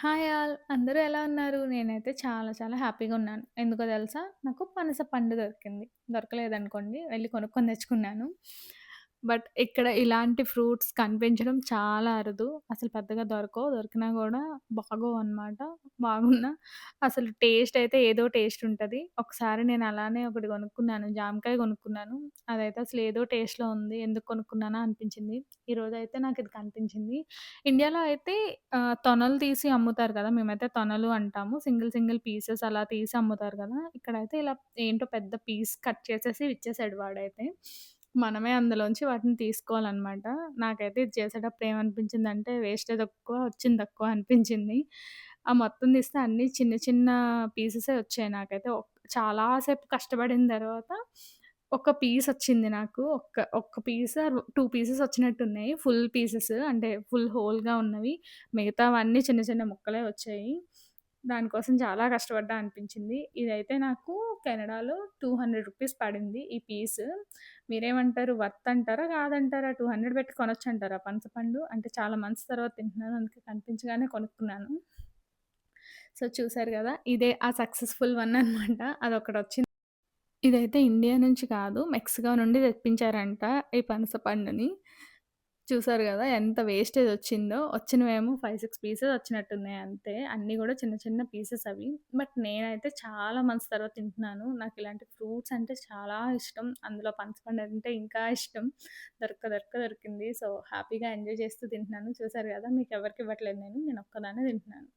Hi all. అందరూ ఎలా ఉన్నారు? నేనైతే చాలా చాలా హ్యాపీగా ఉన్నాను. ఎందుకో తెలుసా? నాకు పనస పండు దొరికింది. దొరకలేదనుకోండి. వెళ్లి కొనుక్కొని తెచ్చుకున్నాను. బట్ ఇక్కడ ఇలాంటి ఫ్రూట్స్ కనిపించడం చాలా అరుదు. అసలు పెద్దగా దొరకవు. దొరికినా గూడా బాగోవనమాట. బాగున్నా అసలు టేస్ట్ అయితే ఏదో టేస్ట్ ఉంటది. ఒకసారి నేను అలానే ఒకటి కొనుక్కున్నాను. జామకాయ కొనుక్కున్నాను. అదైతే అసలు ఏదో టేస్ట్‌లో ఉంది. ఎందుకు కొనుక్కున్నానా అనిపించింది. ఈరోజైతే నాకిది కనిపించింది. ఇండియాలో అయితే తొనలు తీసి అమ్ముతారు కదా! మేమైతే తొనలు అంటాము. సింగిల్ సింగిల్ పీసెస్ అలా తీసి అమ్ముతారు కదా! ఇక్కడైతే ఇలా ఏంటో పెద్ద పీస్ కట్ చేసేసి ఇచ్చేసాడు వాడైతే. మనమే అందులోంచి వాటిని తీసుకోవాలనమాట. నాకైతే ఇది చేసేటప్పుడు ఏమనిపించిందంటే వేస్టేజ్ ఎక్కువ, వచ్చింది తక్కువ అనిపించింది. ఆ మొత్తం తీస్తే అన్నీ చిన్న చిన్న పీసెసే వచ్చాయి నాకైతే. చాలా సేపు కష్టపడిన తర్వాత ఒక పీసొచ్చింది నాకు. ఒక్క పీస్ ఆర్ 2 పీసెస్ వచ్చినట్టున్నాయి. ఫుల్ పీసెస్ అంటే ఫుల్ హోల్‌గా ఉన్నవి. మిగతావన్నీ చిన్న చిన్న ముక్కలే వచ్చాయి. దానికోసం చాలా కష్టపడ్డా అనిపించింది. ఇదైతే నాకు కెనడాలో రూ. 200 పడింది ఈ పీస్. మీరేమంటారు? వర్త్ అంటారా? కాదంటారా? 200 పెట్టి కొనొచ్చంటారా పనసపండు? అంటే చాలా మంత్స్ తర్వాత తింటున్నాను. అందుకే కనిపించగానే కొనుక్కున్నాను. సో, చూసారు గదా! ఇదే ఆ సక్సెస్‌ఫుల్ వన్ అనమాట. అదొకటొచ్చింది. ఇదైతే ఇండియా నుంచి కాదు. మెక్సికో నుండి తెప్పించారంట ఈ పనస పండుని. చూసారు గదా! ఎంత వేస్టేజ్ వచ్చిందో. వచ్చినవేమో 5, 6 పీసెస్ వచ్చినట్టున్నాయి అంతే. అన్నీ గూడా చిన్న చిన్న పీసెస్ అవి. బట్ నేనైతే చాలా మంత్స్ తర్వాత తింటున్నాను. నాకిలాంటి ఫ్రూట్స్ అంటే చాలా ఇష్టం. అందులో పనస పండు అంటే ఇంకా ఇష్టం. దొరికింది. సో, హ్యాపీగా ఎంజాయ్ చేస్తూ తింటున్నాను. చూసారు గదా! మీకెవరికివ్వట్లేదు నేను. నేనొక్కదాన్నే తింటున్నాను.